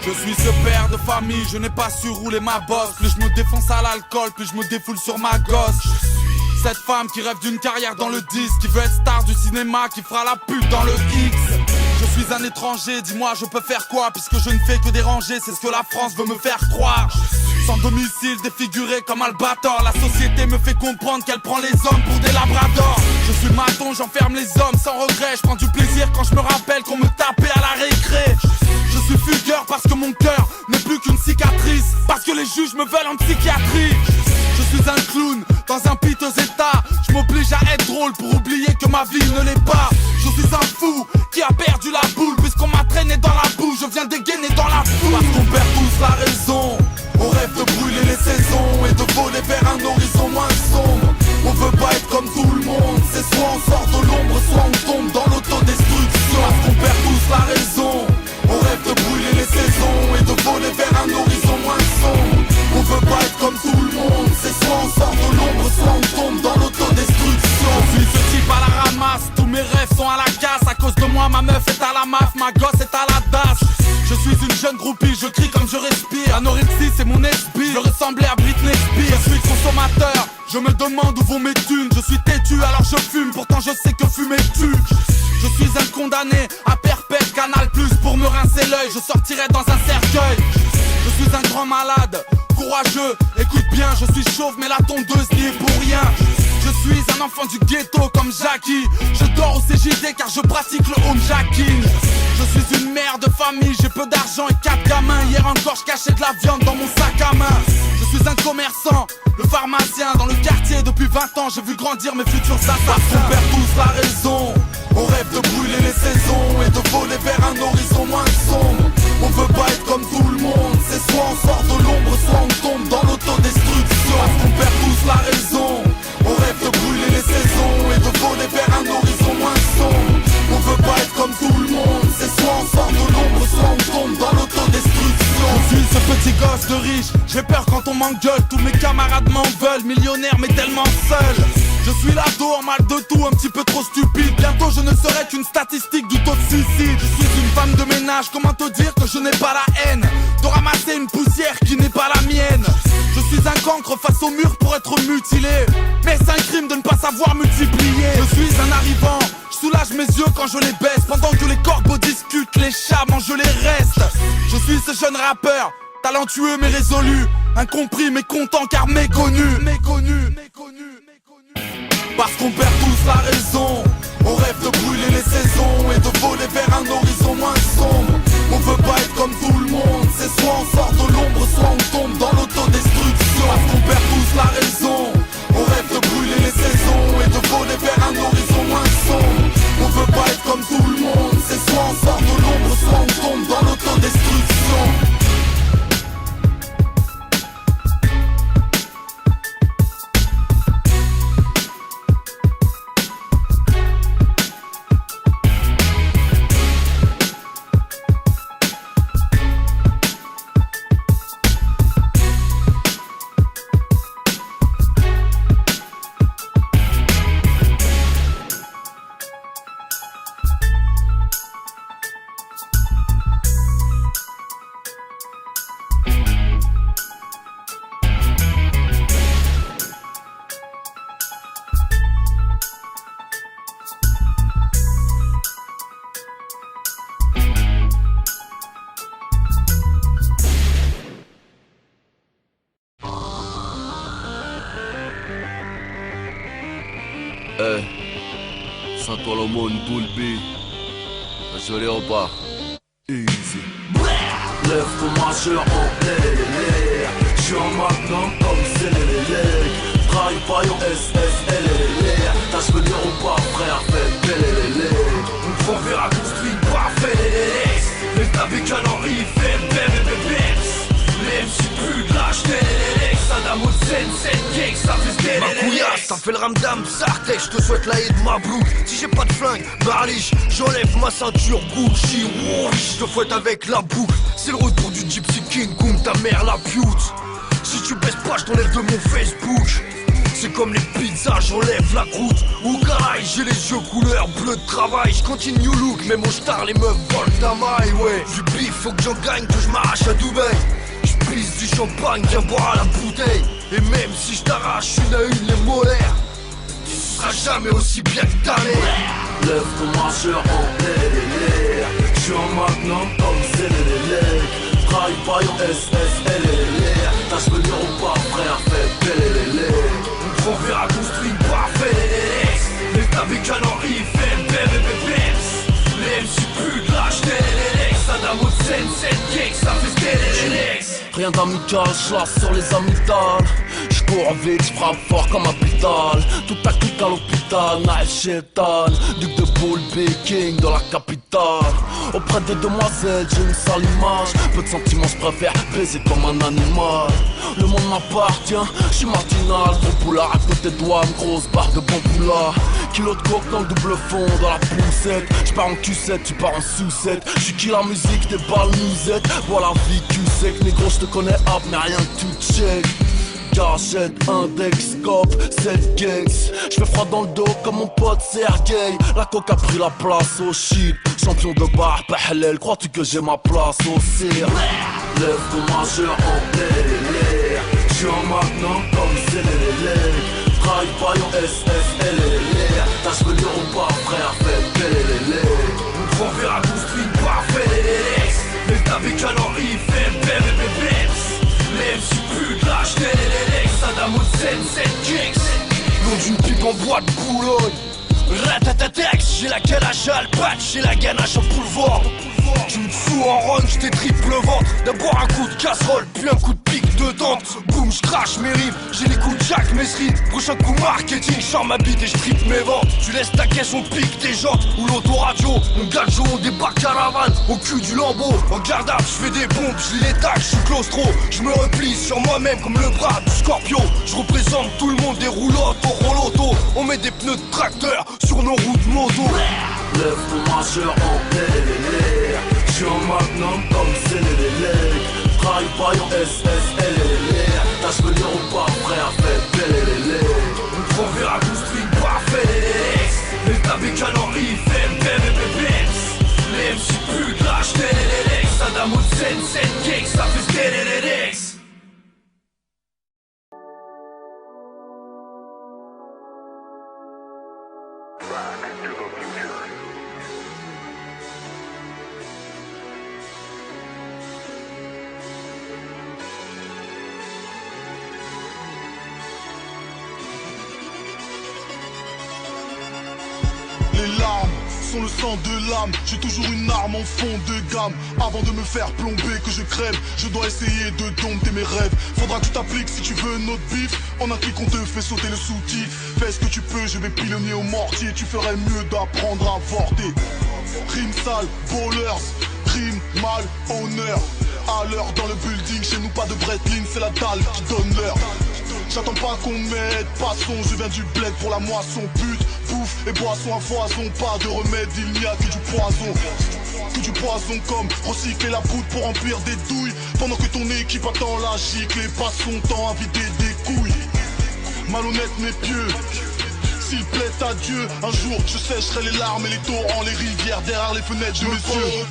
Je suis ce père de famille, je n'ai pas su rouler ma bosse. Plus je me défonce à l'alcool, plus je me défoule sur ma gosse. Cette femme qui rêve d'une carrière dans le disque, qui veut être star du cinéma, qui fera la pute dans le X. Je suis un étranger, dis-moi je peux faire quoi, puisque je ne fais que déranger, c'est ce que la France veut me faire croire. Sans domicile, défiguré comme Albator, la société me fait comprendre qu'elle prend les hommes pour des labradors. Je suis maton, j'enferme les hommes sans regret, je prends du plaisir quand je me rappelle qu'on me tapait à la récré. Je suis fugueur parce que mon cœur n'est plus qu'une cicatrice, parce que les juges me veulent en psychiatrie. Je suis un clown dans un piteux état, je m'oblige à être drôle pour oublier que ma vie ne l'est pas. Je suis un fou qui a perdu la boule, puisqu'on m'a traîné dans la boue, je viens dégainer dans la foule. Parce qu'on perd tous la raison, on rêve de brûler les saisons et de voler vers un horizon moins sombre. On veut pas être comme tout le monde, c'est soit on sort de l'ombre, soit on tombe dans l'autodestruction. Parce qu'on perd tous la raison, on rêve de brûler les saisons et de voler vers un horizon moins sombre. On veut pas être comme tout le monde, c'est soit on sort de l'ombre, soit on tombe dans l'autodestruction. Je suis ce type à la ramasse, tous mes rêves sont à la casse. À cause de moi ma meuf est à la maf, ma gosse est à la dash. Je suis une jeune groupie, je crie comme je respire. Anorexie c'est mon esprit, je ressemblais à Britney Spears. Je suis consommateur, je me demande où vont mes thunes. Je suis têtu alors je fume, pourtant je sais que fumer tue. Je suis un condamné à perpète, Canal Plus pour me rincer l'œil. Je sortirai dans un cercueil. Je suis un grand malade, courageux, écoute bien. Je suis chauve mais la tondeuse n'y est pour rien. Je suis un enfant du ghetto comme Jackie. Je dors au CJD car je pratique le homejacking. Je suis une mère de famille, j'ai peu d'argent et 4 gamins. Hier encore je cachais de la viande dans mon sac à main. Je suis un commerçant, le pharmacien dans le quartier. Depuis 20 ans j'ai vu grandir mes futurs assassins. On perd tous la raison, on rêve de brûler les saisons et de voler vers un horizon moins sombre. On veut pas être comme tout le monde, c'est soit on sort de l'ombre, soit on tombe dans l'autodestruction. Parce qu'on perd tous la raison, on rêve de brûler les saisons et de voler vers un horizon moins sombre. On veut pas être comme tout le monde, c'est soit on sort de l'ombre, soit on tombe dans l'autodestruction. Je suis ce petit gosse de riche, j'ai peur quand on m'engueule. Tous mes camarades m'en veulent, millionnaire mais tellement seul. Je suis l'ado en mal de tout, un petit peu trop stupide. Bientôt je ne serai qu'une statistique du taux de suicide. Je suis une femme de ménage, comment te dire que je n'ai pas la haine de ramasser une poussière qui n'est pas la mienne. Je suis un cancre face au mur pour être mutilé, mais c'est un crime de ne pas savoir multiplier. Je suis un arrivant, je soulage mes yeux quand je les baisse. Pendant que les corbeaux discutent, les chats mangent les restes. Je suis ce jeune rappeur, talentueux mais résolu, incompris mais content car méconnu. Parce qu'on perd tous la raison, on rêve de brûler les saisons et de voler vers un horizon moins sombre. On veut pas être comme tout le monde, c'est soit on sort de l'ombre, soit on tombe dans l'autodestruction. Parce qu'on perd tous la raison, on rêve de brûler les saisons et de voler vers un horizon moins sombre. On veut pas être comme tout le monde, c'est soit on sort de l'ombre, soit on tombe dans l'autodestruction. Santo le monde, tout le beat. Je les repars. Easy. Lève ton majeur en l'air. Je suis en maintenant comme c'est les travaille pas en SSLLR. Tâche me dire ou pas frère, fais belle. On faut faire à construire parfait. Mais t'as vu qu'un Henri fait bébé. Même si plus de lâche Saddam Hussein, cette cake, ça fait ma couillasse, ça fait le ramdam, Sartek, je te souhaite la haie de ma blouse. Si j'ai pas de flingue, barliche, j'enlève ma ceinture Gucci. Je te fouette avec la boucle, c'est le retour du Gypsy King, Goum, ta mère la pute. Si tu baisses pas, je t'enlève de mon Facebook. C'est comme les pizzas, j'enlève la croûte. Au garaï, j'ai les yeux couleur bleu de travail. J'continue new look, mais mon star, les meufs volent ta maille, ouais. Du bif, faut que j'en gagne, que je m'arrache à Dubaï. J'pisse du champagne, viens boire à la bouteille. Et même si je t'arrache une à une les molaires, tu seras jamais aussi bien que ta mère. Lève ton marcheur en l'air. J'suis en magnum comme Zélélélec. Trahi paillon SSLLR. Tâche me dire ou pas frère, fais Pélélélé. On prend verra construit parfait les les tabés canons IFM, BBBBs. Les MC plus de lâche Télélélec. Saddam Hussein, 7 cakes, ça fait Télélélec. Rien d'amical, j'lasse sur les amygdales. J'cours vite, j'frappe fort comme un pétale. Toute ta clique à l'hôpital, Naël Chétan. Duc de Bull, King dans la capitale. Auprès des demoiselles, j'ai une sale image. Peu de sentiments, j'préfère baiser comme un animal. Le monde m'appartient, j'suis marginal. Gros poulard à côté de douane, grosse barre de bon poulard. Kilo de coke dans le double fond, dans la poussette. J'pars en Q7, tu pars en sous-7. J'suis qui la musique, des balles musette. Voilà la vie Q-sec, négro j'te connais hop, mais rien que tu check. Gâchette, index, scope, 7 gangs. J'fais froid dans le dos comme mon pote Sergei. La coque a pris la place au shit. Champion de bar, Pahlel, crois-tu que j'ai ma place au cirque? Lève ton majeur en l'air. J'suis en magnum comme Zélélélec. Trahi paillon SSLLR. Tâche me dire ou pas frère, fais Pélélélé. On prend verra construit parfait les les tabés canons IFM, BBBBs. Les MC plus de lâche Télélélec. Saddam Hussein, 7 kicks. Nom d'une pipe en bois de Boulogne. Ratatatex, j'ai la ganache à patch, j'ai la ganache en boulevard. Tu me fous en run, j't'ai triple ventre. D'abord un coup de casserole, puis un coup de pique de dente. Boum, j'crache mes rimes, j'ai les coups de Jack Mesrine. Prochain coup marketing, j'sors ma bite et j'tripe mes ventes. Tu laisses ta caisse, on pique tes jantes. Ou l'autoradio, on gadjo, on débarque caravane. Au cul du lambeau, en garde à j'fais des pompes, j'lis les tacs, j'suis claustro. J'me replie sur moi-même comme le bras du Scorpio. J'représente tout le monde, des roulottes au roloto. On met des pneus de tracteur sur nos routes moto. Lève ton majeur en l'air. J'suis en magnum comme Zélélélec. Trahi paillon SSLLR. Tâche me dire ou pas frère, fais Pélélélé. On prend verra construit parfait les tabés canons IFM, BBBBs. Les MC plus de lâche Télélélec. Saddam Hussein, 7 cakes, ça fait Télélélec. Le sang de l'âme, j'ai toujours une arme en fond de gamme. Avant de me faire plomber que je crève, je dois essayer de dompter mes rêves. Faudra que tu t'appliques si tu veux notre bif. En un clic on te fait sauter le sous-titre. Fais ce que tu peux, je vais pilonner au mortier. Tu ferais mieux d'apprendre à vorter. Rime sale, bowlers, crime, mal, honneur. À l'heure dans le building, chez nous pas de Breitling, c'est la dalle qui donne l'heure. J'attends pas qu'on m'aide, passons, je viens du bled pour la moisson. Pute, bouffe et boisson à foison, pas de remède, il n'y a que du poison. Que du poison comme recycler la poudre pour remplir des douilles. Pendant que ton équipe attend la gicle et passe son temps à vider des couilles. Malhonnête mais pieux, s'il plaît à Dieu, un jour je sécherai les larmes et les torrents, les rivières derrière les fenêtres de mes yeux.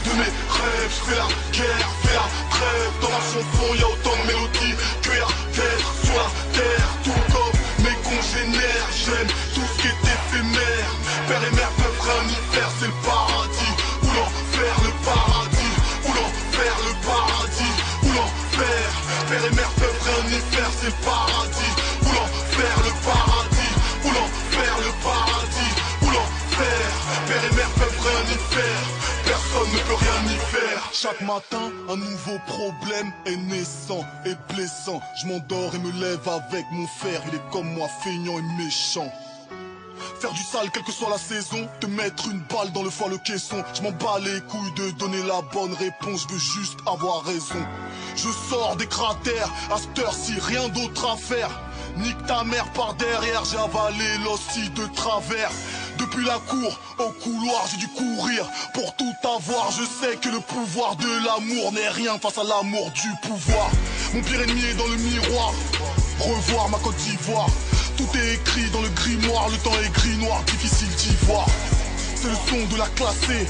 De mes rêves, je fais la guerre, fais la trêve. Dans ma chanson y'a autant de mélodies que y'a d'être sur la terre. Tout comme mes congénères, j'aime tout ce qui est éphémère. Père et mère peuvent rien y faire, c'est le paradis. Ou l'enfer, le paradis. Ou l'enfer, le paradis. Ou l'enfer, père et mère peuvent rien y faire, c'est le paradis. Ou l'enfer, le paradis. Ou l'enfer, le paradis. Ou l'enfer, père et mère peuvent rien y faire. Personne ne peut rien y faire. Chaque matin, un nouveau problème est naissant et blessant. Je m'endors et me lève avec mon fer. Il est comme moi, feignant et méchant. Faire du sale quelle que soit la saison, te mettre une balle dans le foie le caisson. Je m'en bats les couilles de donner la bonne réponse, je veux juste avoir raison. Je sors des cratères, à cette heure-ci rien d'autre à faire. Nique ta mère par derrière, j'ai avalé l'hostie de travers. Depuis la cour au couloir, j'ai dû courir pour tout avoir. Je sais que le pouvoir de l'amour n'est rien face à l'amour du pouvoir. Mon pire ennemi est dans le miroir. Revoir ma Côte d'Ivoire. Tout est écrit dans le grimoire. Le temps est gris noir, difficile d'y voir. C'est le son de la classe C.